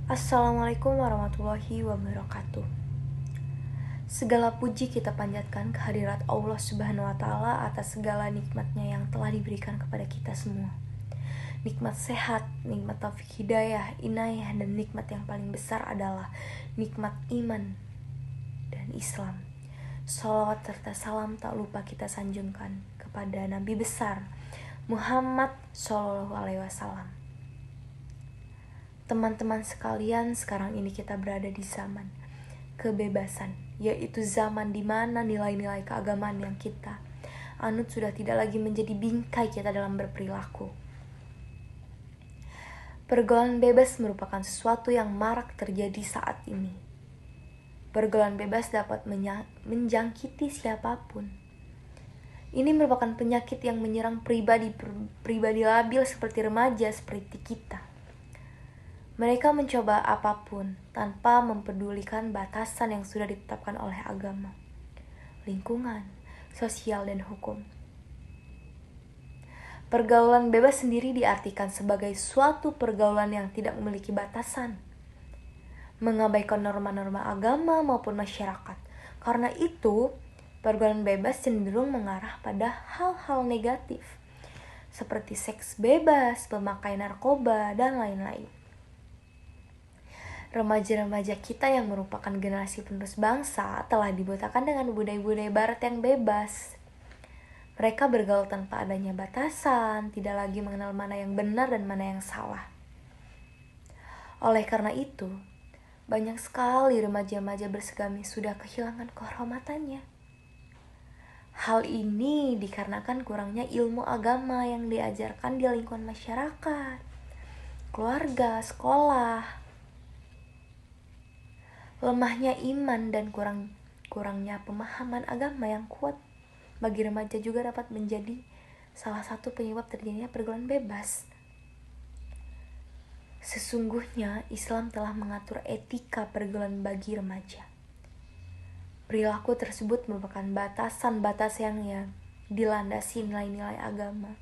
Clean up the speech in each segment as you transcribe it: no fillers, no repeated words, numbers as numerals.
Assalamualaikum warahmatullahi wabarakatuh. Segala puji kita panjatkan kehadirat Allah Subhanahu wa Ta'ala atas segala nikmatnya yang telah diberikan kepada kita semua. Nikmat sehat, nikmat taufik hidayah, inayah, dan nikmat yang paling besar adalah nikmat iman dan Islam. Salawat serta salam tak lupa kita sanjungkan kepada Nabi besar Muhammad SAW. Teman-teman sekalian, sekarang ini kita berada di zaman kebebasan, yaitu zaman di mana nilai-nilai keagamaan yang kita anut sudah tidak lagi menjadi bingkai kita dalam berperilaku. Pergaulan bebas merupakan sesuatu yang marak terjadi saat ini. Pergaulan bebas dapat menjangkiti siapapun. Ini merupakan penyakit yang menyerang pribadi labil seperti remaja seperti kita. Mereka mencoba apapun tanpa mempedulikan batasan yang sudah ditetapkan oleh agama, lingkungan, sosial, dan hukum. Pergaulan bebas sendiri diartikan sebagai suatu pergaulan yang tidak memiliki batasan, mengabaikan norma-norma agama maupun masyarakat. Karena itu, pergaulan bebas cenderung mengarah pada hal-hal negatif, seperti seks bebas, pemakaian narkoba, dan lain-lain. Remaja-remaja kita yang merupakan generasi penerus bangsa telah dibutakan dengan budaya-budaya barat yang bebas. Mereka bergaul tanpa adanya batasan, tidak lagi mengenal mana yang benar dan mana yang salah. Oleh karena itu, banyak sekali remaja-remaja bersegami sudah kehilangan kehormatannya. Hal ini dikarenakan kurangnya ilmu agama yang diajarkan di lingkungan masyarakat, keluarga, sekolah. Lemahnya iman dan kurangnya pemahaman agama yang kuat bagi remaja juga dapat menjadi salah satu penyebab terjadinya pergaulan bebas. Sesungguhnya Islam telah mengatur etika pergaulan bagi remaja. Perilaku tersebut merupakan batasan-batasan yang dilandasi nilai-nilai agama.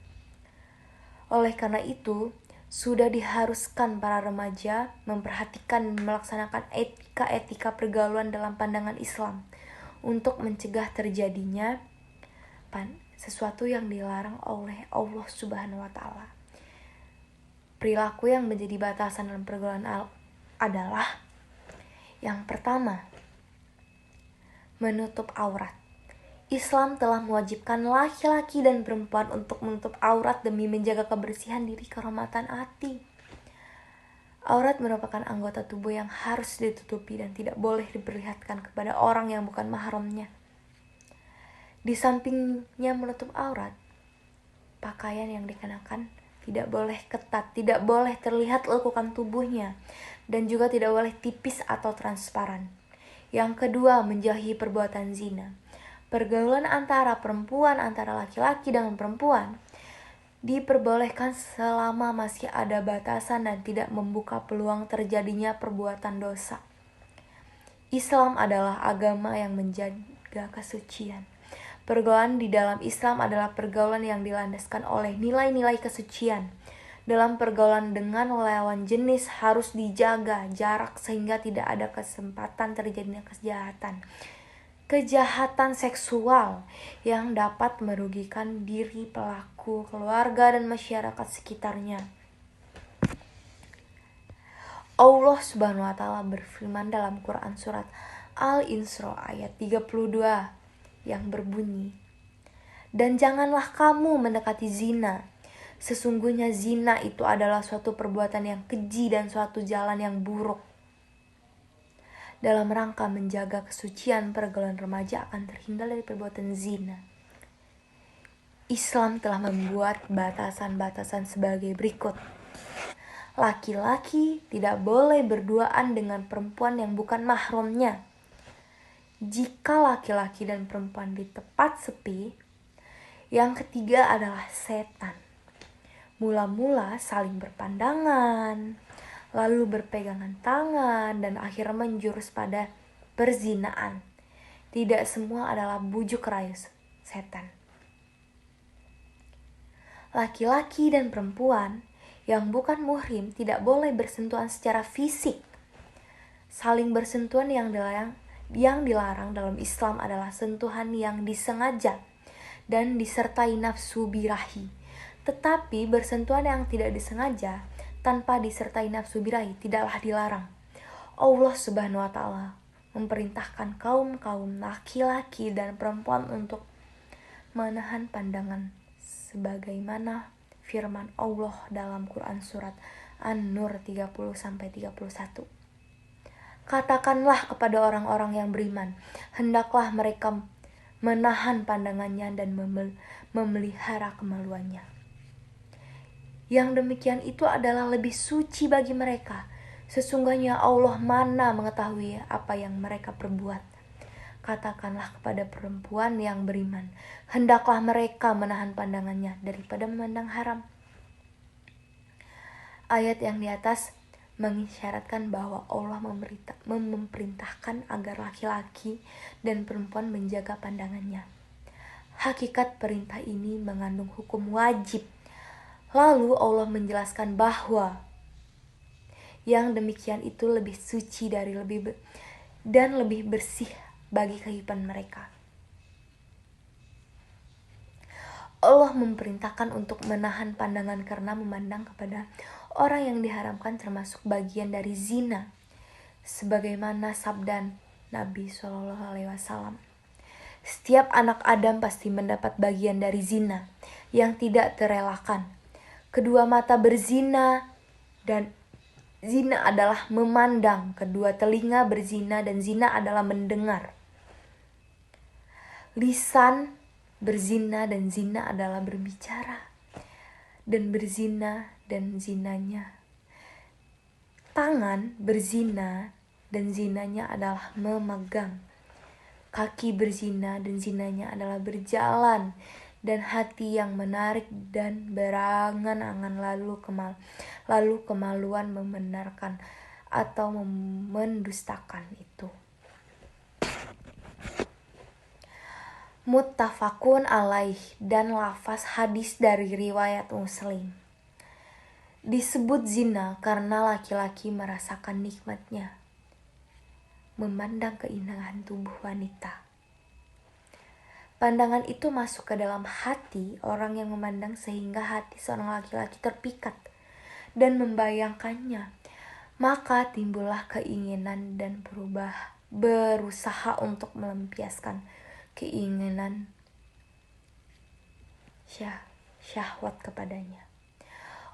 Oleh karena itu, sudah diharuskan para remaja memperhatikan dan melaksanakan etika-etika pergaulan dalam pandangan Islam untuk mencegah terjadinya sesuatu yang dilarang oleh Allah Subhanahu wa Ta'ala. Perilaku yang menjadi batasan dalam pergaulan adalah yang pertama, menutup aurat. Islam telah mewajibkan laki-laki dan perempuan untuk menutup aurat demi menjaga kebersihan diri, kehormatan hati. Aurat merupakan anggota tubuh yang harus ditutupi dan tidak boleh diperlihatkan kepada orang yang bukan mahramnya. Di sampingnya menutup aurat, pakaian yang dikenakan tidak boleh ketat, tidak boleh terlihat lekukan tubuhnya, dan juga tidak boleh tipis atau transparan. Yang kedua, menjauhi perbuatan zina. Pergaulan antara laki-laki dengan perempuan diperbolehkan selama masih ada batasan dan tidak membuka peluang terjadinya perbuatan dosa. Islam adalah agama yang menjaga kesucian. Pergaulan di dalam Islam adalah pergaulan yang dilandaskan oleh nilai-nilai kesucian. Dalam pergaulan dengan lawan jenis harus dijaga jarak sehingga tidak ada kesempatan terjadinya kejahatan seksual yang dapat merugikan diri pelaku, keluarga, dan masyarakat sekitarnya. Allah Subhanahu wa Ta'ala berfirman dalam Quran surat Al-Isra ayat 32 yang berbunyi, "Dan janganlah kamu mendekati zina. Sesungguhnya zina itu adalah suatu perbuatan yang keji dan suatu jalan yang buruk." Dalam rangka menjaga kesucian, pergaulan remaja akan terhindar dari perbuatan zina. Islam telah membuat batasan-batasan sebagai berikut. Laki-laki tidak boleh berduaan dengan perempuan yang bukan mahramnya. Jika laki-laki dan perempuan di tempat sepi. Yang ketiga adalah setan. Mula-mula saling berpandangan, lalu berpegangan tangan, dan akhirnya menjurus pada perzinaan. Tidak semua adalah bujuk rayu setan. Laki-laki dan perempuan yang bukan muhrim tidak boleh bersentuhan secara fisik Saling bersentuhan yang dilarang dalam Islam adalah sentuhan yang disengaja dan disertai nafsu birahi. Tetapi bersentuhan yang tidak disengaja tanpa disertai nafsu birahi tidaklah dilarang. Allah Subhanahu wa Ta'ala memerintahkan kaum-kaum laki-laki dan perempuan untuk menahan pandangan sebagaimana firman Allah dalam Quran surat An-Nur 30-31. Katakanlah kepada orang-orang yang beriman, hendaklah mereka menahan pandangannya dan memelihara kemaluannya. Yang demikian itu adalah lebih suci bagi mereka. Sesungguhnya Allah Maha mengetahui apa yang mereka perbuat. Katakanlah kepada perempuan yang beriman, hendaklah mereka menahan pandangannya daripada memandang haram. Ayat yang di atas mengisyaratkan bahwa Allah memerintahkan agar laki-laki dan perempuan menjaga pandangannya. Hakikat perintah ini mengandung hukum wajib. Lalu Allah menjelaskan bahwa yang demikian itu lebih suci dan lebih bersih bagi kehidupan mereka. Allah memerintahkan untuk menahan pandangan karena memandang kepada orang yang diharamkan termasuk bagian dari zina, sebagaimana sabda Nabi SAW. Setiap anak Adam pasti mendapat bagian dari zina yang tidak terelakkan. Kedua mata berzina dan zina adalah memandang. Kedua telinga berzina dan zina adalah mendengar. Lisan berzina dan zina adalah berbicara. Dan berzina dan zinanya. Tangan berzina dan zinanya adalah memegang. Kaki berzina dan zinanya adalah berjalan. Dan hati yang menarik dan berangan-angan lalu kemaluan membenarkan atau mendustakan itu. Muttafaqun alaih dan lafaz hadis dari riwayat Muslim. Disebut zina karena laki-laki merasakan nikmatnya memandang keindahan tubuh wanita. Pandangan itu masuk ke dalam hati orang yang memandang sehingga hati seorang laki-laki terpikat dan membayangkannya. Maka timbullah keinginan dan berusaha untuk melampiaskan keinginan syahwat kepadanya.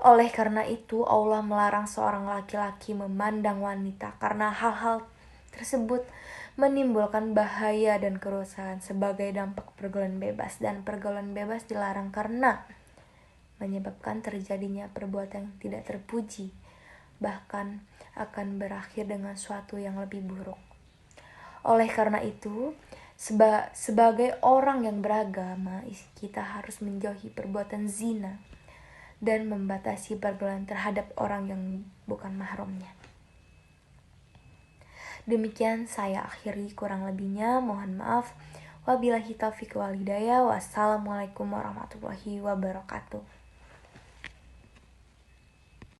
Oleh karena itu Allah melarang seorang laki-laki memandang wanita karena hal-hal tersebut menimbulkan bahaya dan kerusakan sebagai dampak pergaulan bebas, dan pergaulan bebas dilarang karena menyebabkan terjadinya perbuatan yang tidak terpuji, bahkan akan berakhir dengan suatu yang lebih buruk. Oleh karena itu, sebagai orang yang beragama, kita harus menjauhi perbuatan zina dan membatasi pergaulan terhadap orang yang bukan mahramnya. Demikian saya akhiri, kurang lebihnya mohon maaf. Wabillahi taufiq wal hidayah. Wassalamualaikum warahmatullahi wabarakatuh.